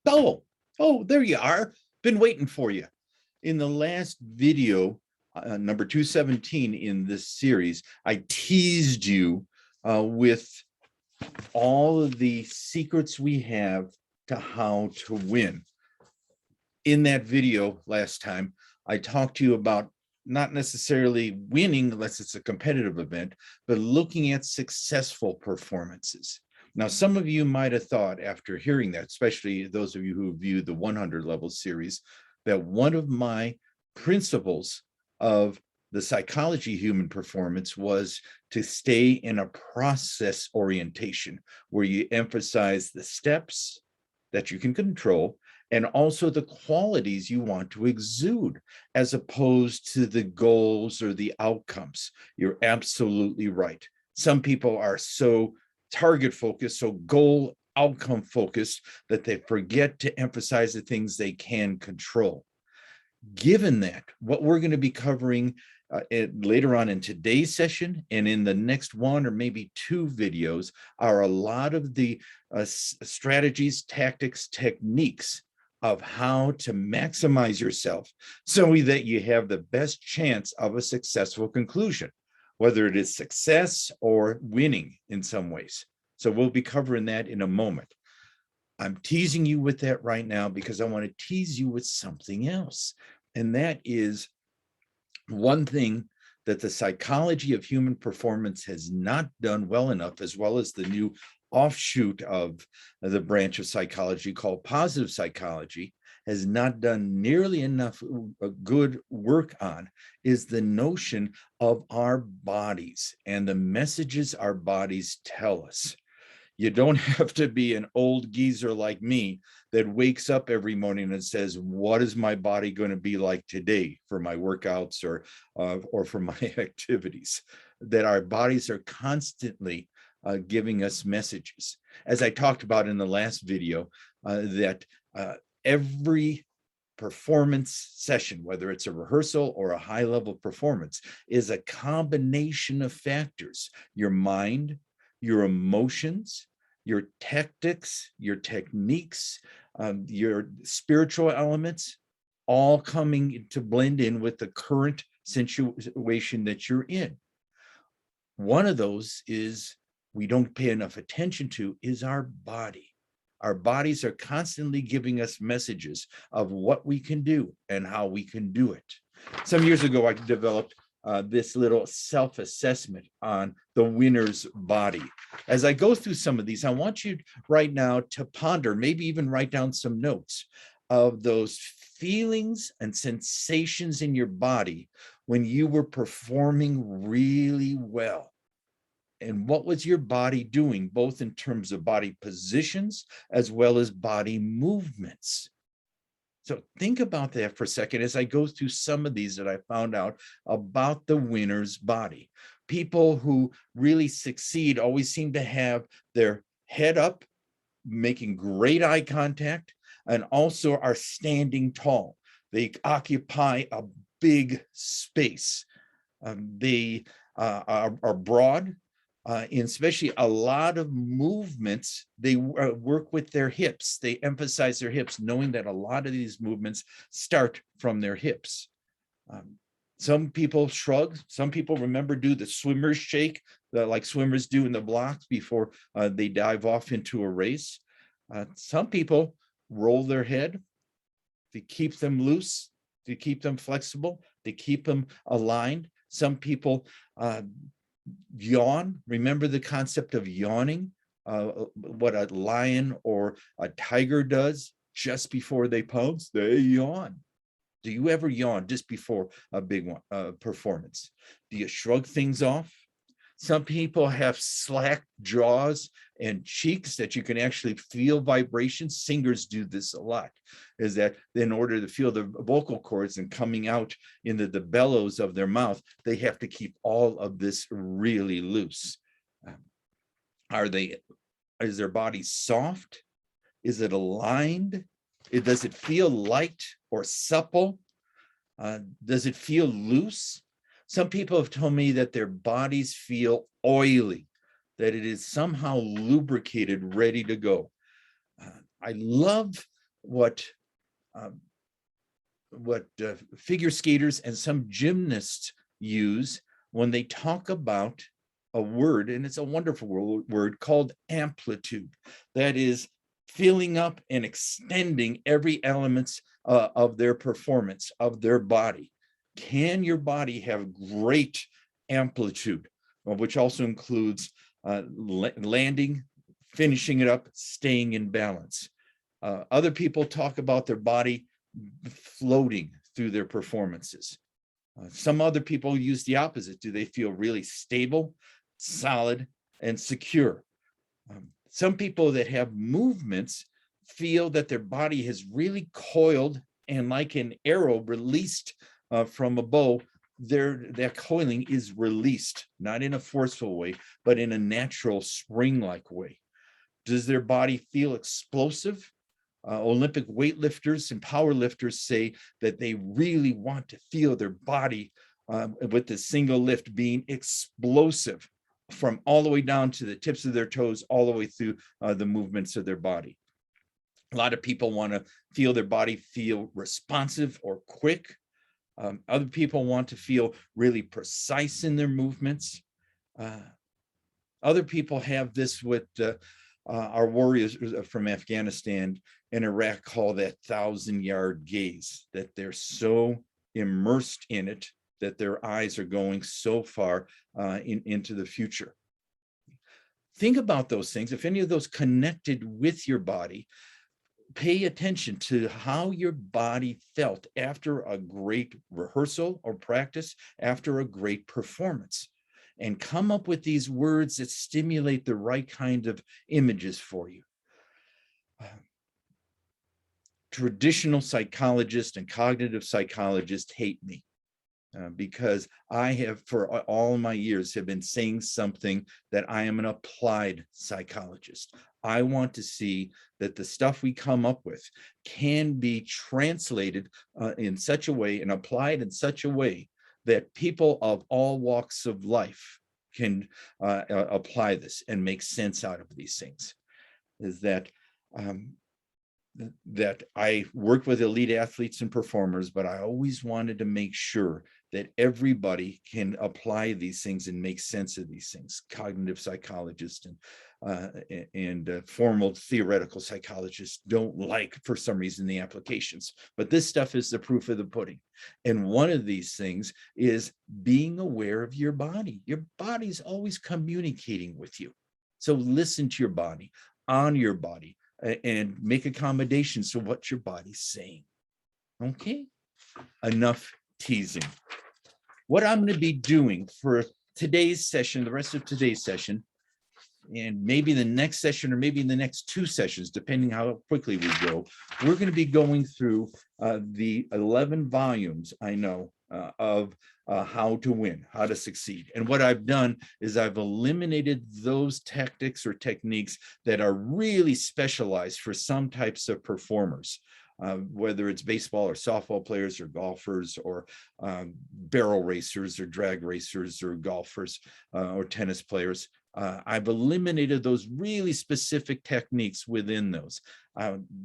Oh, there you are. Been waiting for you. In the last video, number 217 in this series, I teased you with all of the secrets we have to how to win. In that video last time, I talked to you about not necessarily winning unless it's a competitive event, but looking at successful performances. Now, some of you might have thought after hearing that, especially those of you who viewed the 100 level series, that one of my principles of the psychology of human performance was to stay in a process orientation where you emphasize the steps that you can control and also the qualities you want to exude, as opposed to the goals or the outcomes. You're absolutely right. Some people are so target focused, so goal outcome focused, that they forget to emphasize the things they can control. Given that, what we're going to be covering later on in today's session and in the next one or maybe two videos are a lot of the strategies, tactics, techniques of how to maximize yourself so that you have the best chance of a successful conclusion, whether it is success or winning in some ways. So we'll be covering that in a moment. I'm teasing you with that right now because I want to tease you with something else. And that is one thing that the psychology of human performance has not done well enough, as well as the new offshoot of the branch of psychology called positive psychology has not done nearly enough good work on, is the notion of our bodies and the messages our bodies tell us. You don't have to be an old geezer like me that wakes up every morning and says, what is my body going to be like today for my workouts or for my activities? That our bodies are constantly giving us messages. As I talked about in the last video, that every performance session, whether it's a rehearsal or a high-level performance, is a combination of factors: your mind, your emotions, your tactics, your techniques, your spiritual elements, all coming to blend in with the current situation that you're in. One of those is we don't pay enough attention to is our body. Our bodies are constantly giving us messages of what we can do and how we can do it. Some years ago, I developed this little self-assessment on the winner's body. As I go through some of these, I want you right now to ponder, maybe even write down some notes of those feelings and sensations in your body when you were performing really well. And what was your body doing, both in terms of body positions as well as body movements? So think about that for a second as I go through some of these that I found out about the winner's body. People who really succeed always seem to have their head up, making great eye contact, and also are standing tall. They occupy a big space. They are broad. Especially a lot of movements, they work with their hips. They emphasize their hips, knowing that a lot of these movements start from their hips. Some people shrug. Some people do the swimmer's shake, like swimmers do in the blocks before they dive off into a race. Some people roll their head to keep them loose, to keep them flexible, to keep them aligned. Some people yawn. Remember the concept of yawning, what a lion or a tiger does just before they pounce? They yawn. Do you ever yawn just before a big one, performance? Do you shrug things off? Some people have slack jaws and cheeks that you can actually feel vibrations. Singers do this a lot, is that in order to feel the vocal cords and coming out into the bellows of their mouth, they have to keep all of this really loose. Is their body soft? Is it aligned? Does it feel light or supple? Does it feel loose? Some people have told me that their bodies feel oily, that it is somehow lubricated, ready to go. I love what figure skaters and some gymnasts use when they talk about a word, and it's a wonderful word called amplitude. That is filling up and extending every element of their performance, of their body. Can your body have great amplitude, which also includes landing, finishing it up, staying in balance? Other people talk about their body floating through their performances. Some other people use the opposite. Do they feel really stable, solid, and secure? Some people that have movements feel that their body has really coiled, and like an arrow released from a bow, that coiling is released, not in a forceful way, but in a natural spring-like way. Does their body feel explosive? Olympic weightlifters and power lifters say that they really want to feel their body with the single lift being explosive from all the way down to the tips of their toes, all the way through the movements of their body. A lot of people want to feel their body feel responsive or quick. Other people want to feel really precise in their movements. Other people have this with our warriors from Afghanistan and Iraq call that 1,000-yard gaze, that they're so immersed in it that their eyes are going so far into the future. Think about those things. If any of those connected with your body, pay attention to how your body felt after a great rehearsal or practice, after a great performance, and come up with these words that stimulate the right kind of images for you. Traditional psychologists and cognitive psychologists hate me because I have, for all my years, have been saying something that I am an applied psychologist. I want to see that the stuff we come up with can be translated in such a way and applied in such a way that people of all walks of life can apply this and make sense out of these things. Is that I work with elite athletes and performers, but I always wanted to make sure that everybody can apply these things and make sense of these things. Cognitive psychologists and formal theoretical psychologists don't like, for some reason, the applications, but this stuff is the proof of the pudding. And one of these things is being aware of your body. Your body's always communicating with you. So listen to your body, honor your body, and make accommodations to what your body's saying. Okay, enough teasing. What I'm going to be doing for today's session, the rest of today's session, and maybe the next session, or maybe in the next 2 sessions, depending how quickly we go, we're going to be going through the 11 volumes, I know, of how to win, how to succeed. And what I've done is I've eliminated those tactics or techniques that are really specialized for some types of performers, whether it's baseball or softball players or golfers or barrel racers or drag racers or golfers or tennis players. I've eliminated those really specific techniques within those.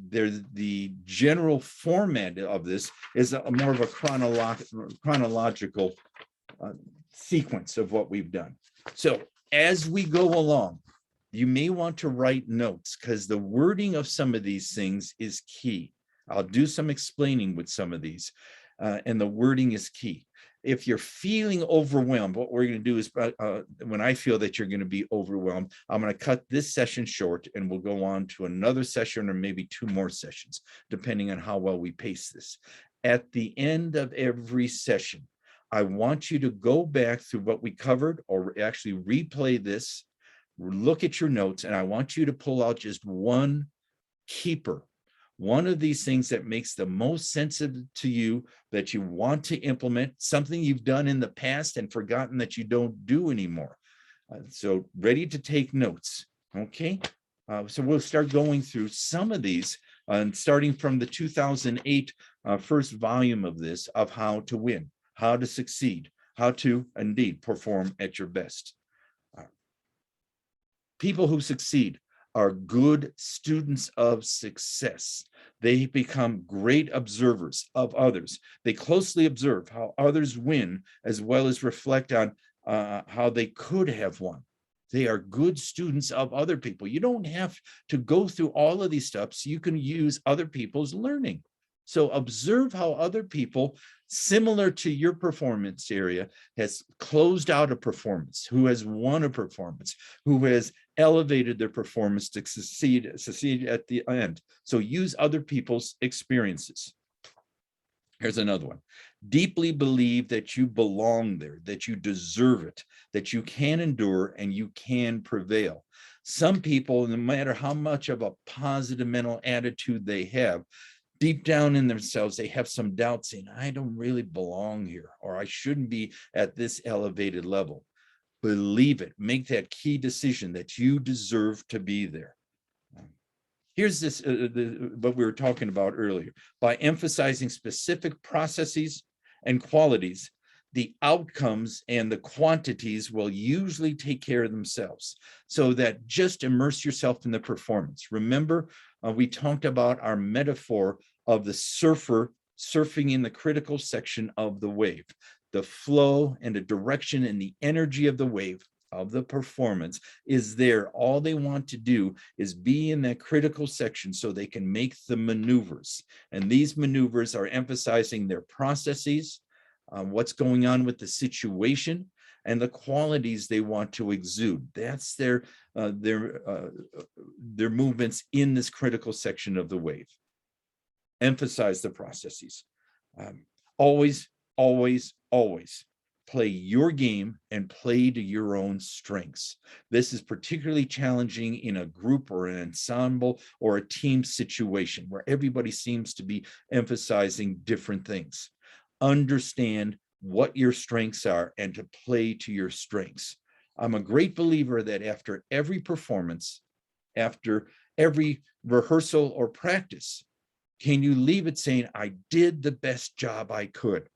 There's the general format of this is more of a chronological sequence of what we've done. So as we go along, you may want to write notes because the wording of some of these things is key. I'll do some explaining with some of these, and the wording is key. If you're feeling overwhelmed, what we're going to do is when I feel that you're going to be overwhelmed, I'm going to cut this session short and we'll go on to another session or maybe 2 more sessions, depending on how well we pace this. At the end of every session, I want you to go back through what we covered or actually replay this, look at your notes, and I want you to pull out just one keeper. One of these things that makes the most sense to you, that you want to implement, something you've done in the past and forgotten that you don't do anymore. So ready to take notes, okay? So we'll start going through some of these, starting from the 2008 first volume of this, of how to win, how to succeed, how to indeed perform at your best. People who succeed are good students of success. They become great observers of others. They closely observe how others win, as well as reflect on how they could have won. They are good students of other people. You don't have to go through all of these steps. You can use other people's learning. So observe how other people similar to your performance area has closed out a performance, who has won a performance, who has elevated their performance to succeed at the end. So use other people's experiences. Here's another one. Deeply believe that you belong there, that you deserve it, that you can endure and you can prevail. Some people, no matter how much of a positive mental attitude they have, deep down in themselves, they have some doubt saying, I don't really belong here, or I shouldn't be at this elevated level. Believe it. Make that key decision that you deserve to be there. Here's this, what we were talking about earlier. By emphasizing specific processes and qualities, the outcomes and the quantities will usually take care of themselves. So that just immerse yourself in the performance. Remember, we talked about our metaphor of the surfer surfing in the critical section of the wave. The flow and the direction and the energy of the wave of the performance is there. All they want to do is be in that critical section so they can make the maneuvers. And these maneuvers are emphasizing their processes, what's going on with the situation, and the qualities they want to exude. That's their movements in this critical section of the wave. Emphasize the processes. Always, always, always play your game and play to your own strengths. This is particularly challenging in a group or an ensemble or a team situation where everybody seems to be emphasizing different things. Understand what your strengths are and to play to your strengths. I'm a great believer that after every performance, after every rehearsal or practice, can you leave it saying, I did the best job I could?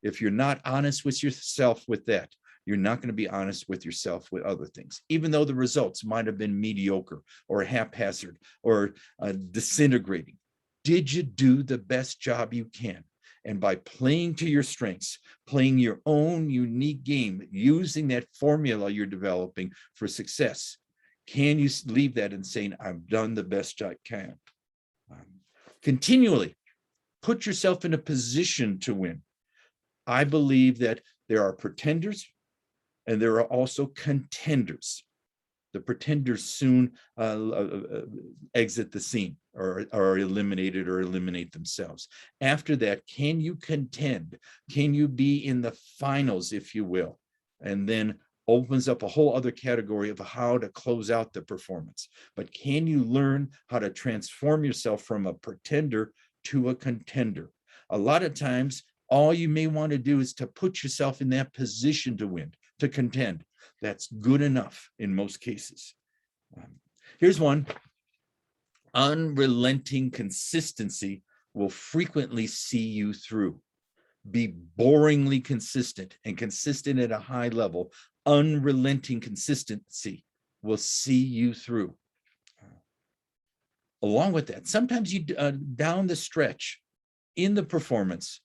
If you're not honest with yourself with that, you're not going to be honest with yourself with other things, even though the results might have been mediocre or haphazard or disintegrating. Did you do the best job you can? And by playing to your strengths, playing your own unique game, using that formula you're developing for success, can you leave that and saying, I've done the best I can? Continually put yourself in a position to win. I believe that there are pretenders and there are also contenders. The pretenders soon exit the scene or are eliminated or eliminate themselves. After that, can you contend? Can you be in the finals, if you will? And then opens up a whole other category of how to close out the performance. But can you learn how to transform yourself from a pretender to a contender? A lot of times, all you may want to do is to put yourself in that position to win, to contend. That's good enough in most cases. Here's one. Unrelenting consistency will frequently see you through. Be boringly consistent and consistent at a high level. Unrelenting consistency will see you through. Along with that, sometimes you down the stretch in the performance,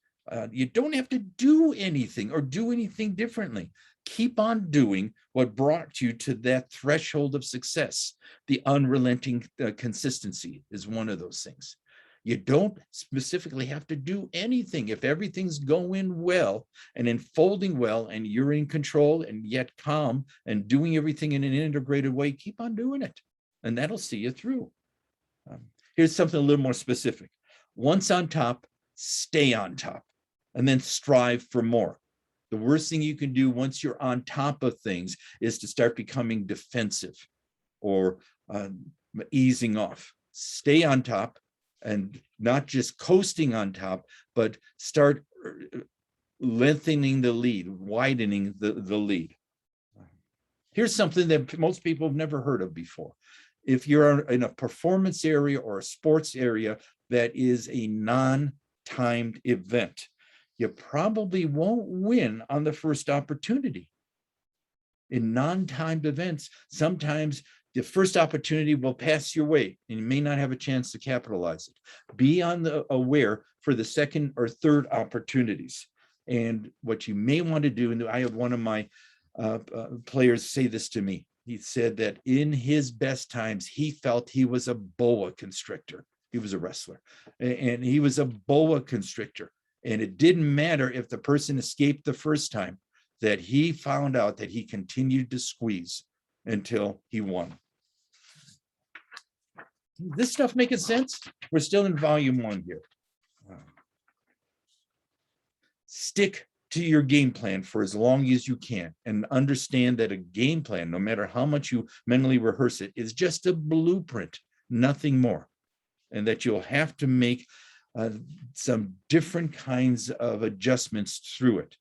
you don't have to do anything or do anything differently. Keep on doing what brought you to that threshold of success. The unrelenting consistency is one of those things. You don't specifically have to do anything. If everything's going well and unfolding well and you're in control and yet calm and doing everything in an integrated way, keep on doing it. And that'll see you through. Here's something a little more specific. Once on top, stay on top. And then strive for more. The worst thing you can do once you're on top of things is to start becoming defensive or easing off. Stay on top and not just coasting on top, but start lengthening the lead, widening the lead. Here's something that most people have never heard of before. If you're in a performance area or a sports area that is a non-timed event, you probably won't win on the first opportunity. In non-timed events, sometimes The first opportunity will pass your way and you may not have a chance to capitalize it. Be aware for the second or third opportunities. And what you may want to do, and I have one of my players say this to me. He said that in his best times, he felt he was a boa constrictor. He was a wrestler and he was a boa constrictor. And it didn't matter if the person escaped the first time, that he found out that he continued to squeeze until he won. This stuff making sense? We're still in volume 1 here. Stick to your game plan for as long as you can and understand that a game plan, no matter how much you mentally rehearse it, is just a blueprint, nothing more. And that you'll have to make some different kinds of adjustments through it.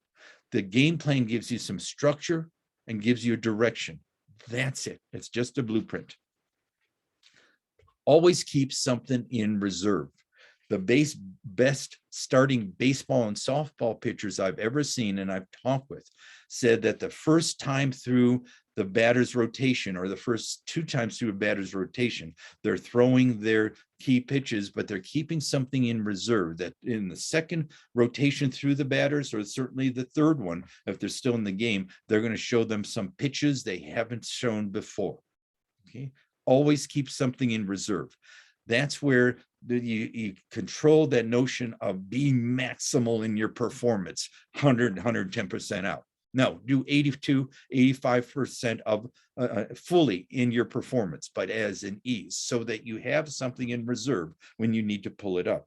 The game plan gives you some structure and gives you a direction. That's it. It's just a blueprint. Always keep something in reserve. The best starting baseball and softball pitchers I've ever seen and I've talked with said that the first time through the batter's rotation, or the first 2 times through a batter's rotation, they're throwing their key pitches, but they're keeping something in reserve, that in the second rotation through the batters, or certainly the third one, if they're still in the game, they're going to show them some pitches they haven't shown before. Okay, always keep something in reserve. That's where you control that notion of being maximal in your performance, 100, 110% out. No, do 82, 85% of fully in your performance, but as an ease, so that you have something in reserve when you need to pull it up.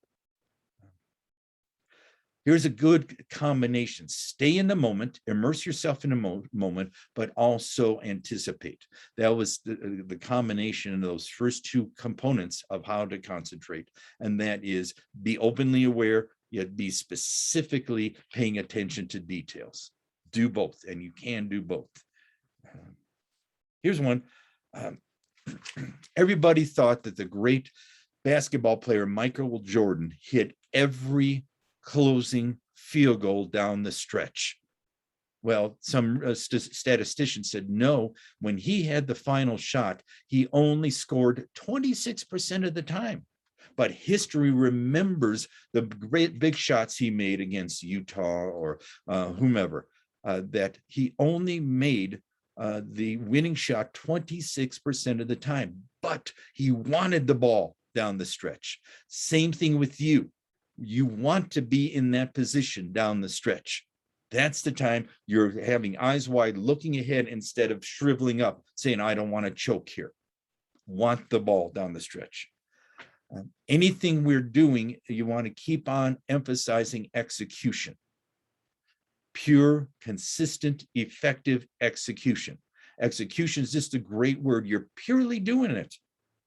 Here's a good combination. Stay in the moment, immerse yourself in the moment, but also anticipate. That was the combination of those first 2 components of how to concentrate. And that is be openly aware, yet be specifically paying attention to details. Do both, and you can do both. Here's one. Everybody thought that the great basketball player Michael Jordan hit every closing field goal down the stretch. Well, some statistician said no, when he had the final shot, he only scored 26% of the time. But history remembers the great big shots he made against Utah or whomever, that he only made the winning shot 26% of the time, but he wanted the ball down the stretch. Same thing with you. You want to be in that position down the stretch. That's the time you're having eyes wide, looking ahead instead of shriveling up, saying, I don't want to choke here. Want the ball down the stretch. Anything we're doing, you want to keep on emphasizing execution. Pure, consistent, effective execution. Execution is just a great word. You're purely doing it.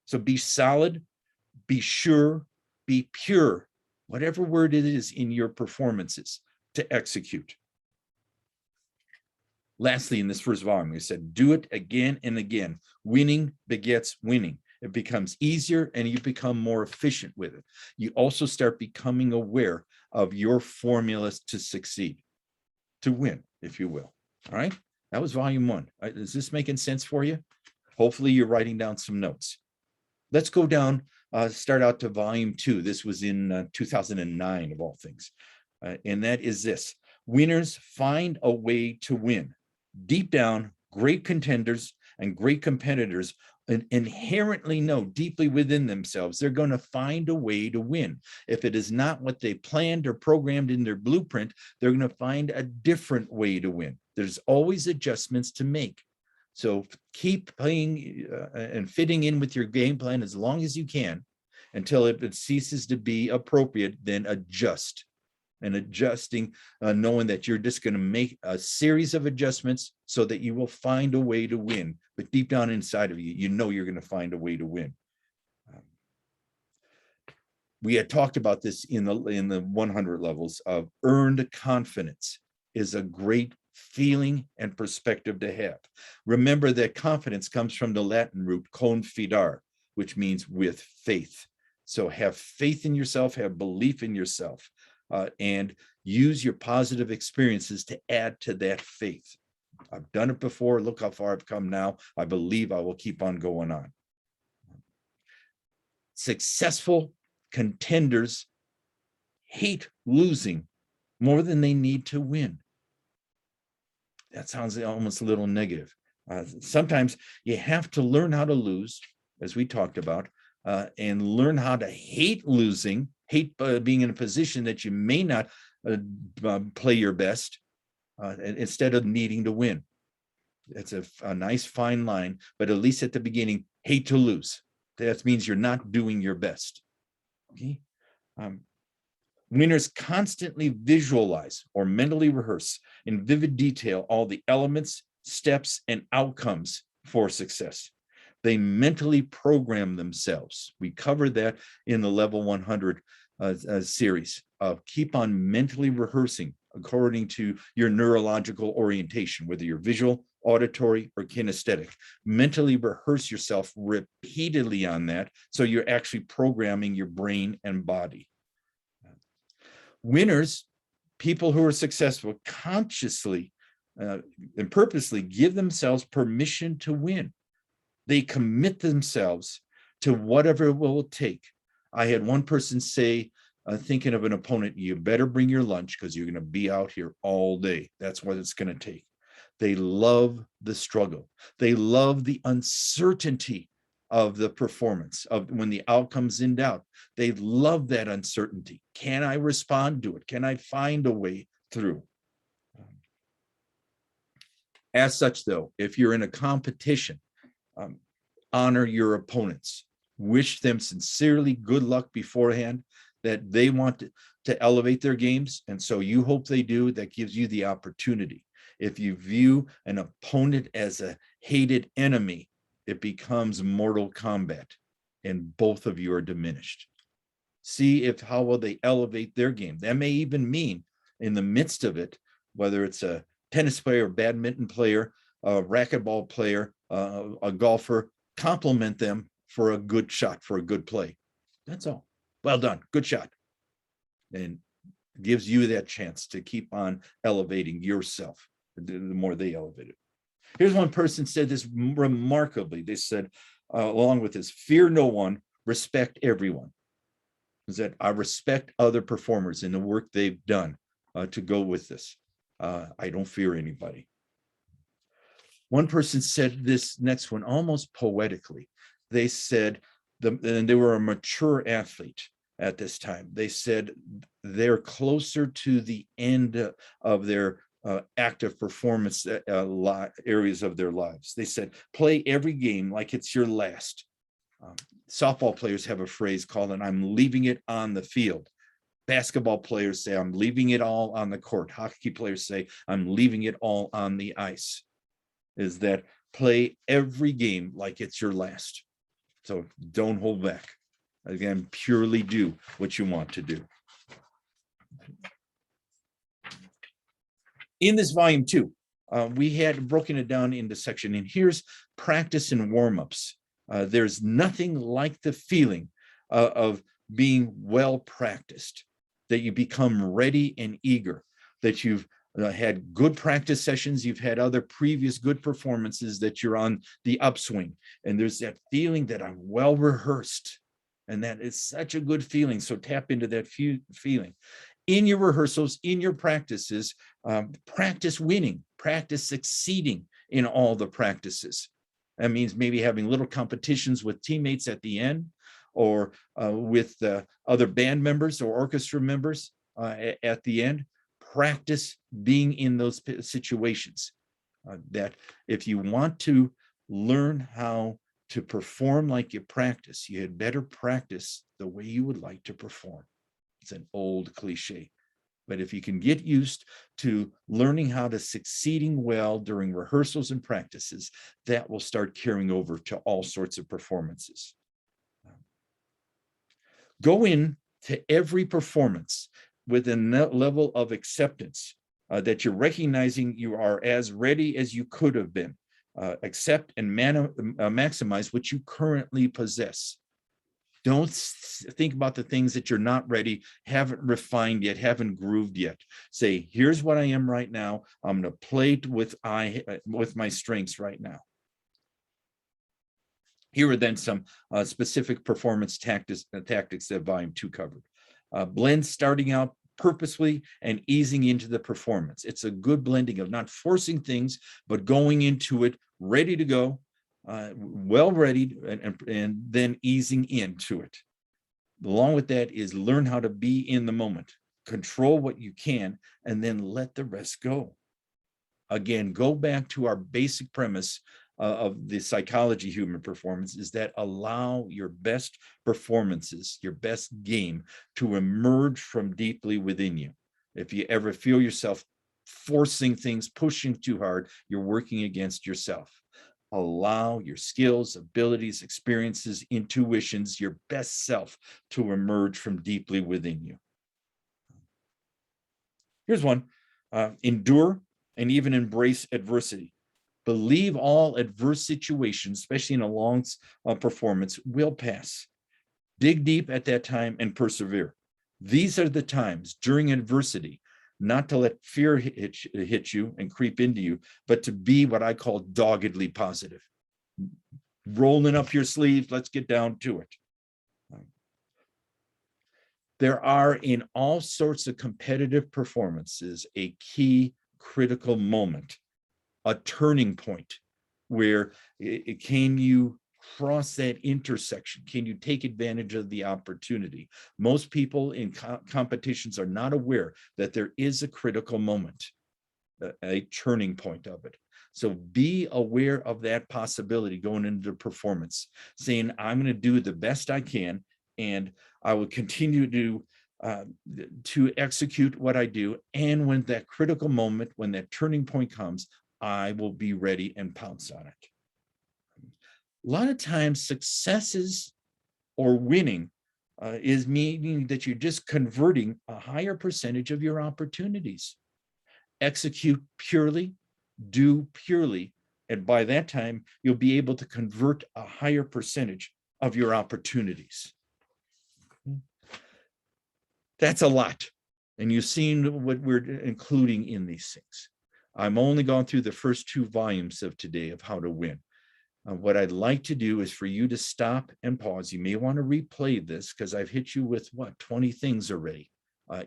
So be solid, be sure, be pure, whatever word it is in your performances to execute. Lastly, in this first volume, we said, do it again and again. Winning begets winning. It becomes easier and you become more efficient with it. You also start becoming aware of your formulas to succeed, to win, if you will. All right, that was volume 1. Is this making sense for you? Hopefully you're writing down some notes. Let's go down, start out to volume 2. This was in 2009 of all things. And that is this: winners find a way to win. Deep down, great contenders and great competitors inherently know deeply within themselves they're going to find a way to win. If it is not what they planned or programmed in their blueprint, they're going to find a different way to win. There's always adjustments to make. So keep playing and fitting in with your game plan as long as you can until it ceases to be appropriate, then adjust. And adjusting, knowing that you're just going to make a series of adjustments so that you will find a way to win. But deep down inside of you, you know you're going to find a way to win. We had talked about this in the 100 levels of earned confidence is a great feeling and perspective to have. Remember that confidence comes from the Latin root confidare, which means with faith. So have faith in yourself, have belief in yourself. And use your positive experiences to add to that faith. I've done it before. Look how far I've come now. I believe I will keep on going on. Successful contenders hate losing more than they need to win. That sounds almost a little negative. Sometimes you have to learn how to lose, as we talked about, and learn how to hate losing, hate being in a position that you may not play your best, instead of needing to win. It's a nice fine line, but at least at the beginning, hate to lose. That means you're not doing your best. Okay. Winners constantly visualize or mentally rehearse in vivid detail all the elements, steps, and outcomes for success. They mentally program themselves. We covered that in the Level 100 series. Keep on mentally rehearsing according to your neurological orientation, whether you're visual, auditory, or kinesthetic. Mentally rehearse yourself repeatedly on that, so you're actually programming your brain and body. Winners, people who are successful, consciously and purposely give themselves permission to win. They commit themselves to whatever it will take. I had one person say, thinking of an opponent, you better bring your lunch because you're going to be out here all day. That's what it's going to take. They love the struggle. They love the uncertainty of the performance, of when the outcome's in doubt. They love that uncertainty. Can I respond to it? Can I find a way through? As such, though, if you're in a competition, honor your opponents. Wish them sincerely good luck beforehand, that they want to elevate their games, and so you hope they do. That gives you the opportunity. If you view an opponent as a hated enemy, it becomes mortal combat, and both of you are diminished. See how will they elevate their game. That may even mean in the midst of it, whether it's a tennis player, badminton player, a racquetball player, a golfer, compliment them for a good shot, for a good play. That's all. Well done, good shot. And gives you that chance to keep on elevating yourself the more they elevate it. Here's one person said this remarkably. They said, along with this, fear no one, respect everyone. Is that I respect other performers in the work they've done to go with this. I don't fear anybody. One person said this next one almost poetically. They said, and they were a mature athlete at this time. They said they're closer to the end of their active performance areas of their lives. They said, play every game like it's your last. Softball players have a phrase called, I'm leaving it on the field. Basketball players say, I'm leaving it all on the court. Hockey players say, I'm leaving it all on the ice. Is that play every game like it's your last. So don't hold back. Again, purely do what you want to do. In this volume 2, we had broken it down into section, and here's practice and warm-ups. There's nothing like the feeling of being well practiced, that you become ready and eager, that you've had good practice sessions, you've had other previous good performances, that you're on the upswing, and there's that feeling that I'm well rehearsed, and that is such a good feeling. So tap into that feeling. In your rehearsals, in your practices, practice winning, practice succeeding in all the practices. That means maybe having little competitions with teammates at the end, or with other band members or orchestra members at the end. Practice being in those situations. That if you want to learn how to perform like you practice, you had better practice the way you would like to perform. It's an old cliche. But if you can get used to learning how to succeeding well during rehearsals and practices, that will start carrying over to all sorts of performances. Go in to every performance with a level of acceptance, that you're recognizing you are as ready as you could have been. Accept and maximize what you currently possess. Don't think about the things that you're not ready, haven't refined yet, haven't grooved yet. Say, here's what I am right now. I'm going to play with my strengths right now. Here are then some specific performance tactics that volume 2 covered. Blend starting out purposely and easing into the performance. It's a good blending of not forcing things, but going into it ready to go, well ready, and then easing into it. Along with that is learn how to be in the moment, control what you can, and then let the rest go. Again, go back to our basic premise of the psychology of human performance, is that allow your best performances, your best game, to emerge from deeply within you. If you ever feel yourself forcing things, pushing too hard, you're working against yourself. Allow your skills, abilities, experiences, intuitions, your best self to emerge from deeply within you. Here's one. Endure and even embrace adversity. Believe all adverse situations, especially in a long performance, will pass. Dig deep at that time and persevere. These are the times during adversity, not to let fear hit you and creep into you, but to be what I call doggedly positive. Rolling up your sleeves, let's get down to it. There are in all sorts of competitive performances a key critical moment, a turning point where can you cross that intersection? Can you take advantage of the opportunity? Most people in competitions are not aware that there is a critical moment, a turning point of it. So be aware of that possibility going into performance, saying, I'm going to do the best I can, and I will continue to execute what I do. And when that critical moment, when that turning point comes, I will be ready and pounce on it. A lot of times successes or winning is meaning that you're just converting a higher percentage of your opportunities. Execute purely, do purely, and by that time, you'll be able to convert a higher percentage of your opportunities. That's a lot. And you've seen what we're including in these things. I'm only going through the first 2 volumes of today of how to win. What I'd like to do is for you to stop and pause. You may want to replay this because I've hit you with 20 things already.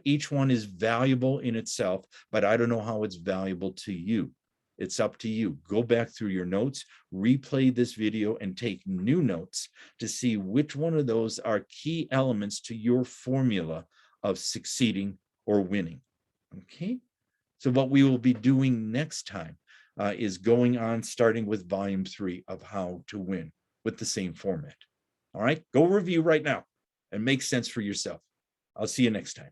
Each one is valuable in itself, but I don't know how it's valuable to you. It's up to you. Go back through your notes, replay this video, and take new notes to see which one of those are key elements to your formula of succeeding or winning. Okay? So what we will be doing next time is going on, starting with volume 3 of How to Win with the same format. All right, go review right now and make sense for yourself. I'll see you next time.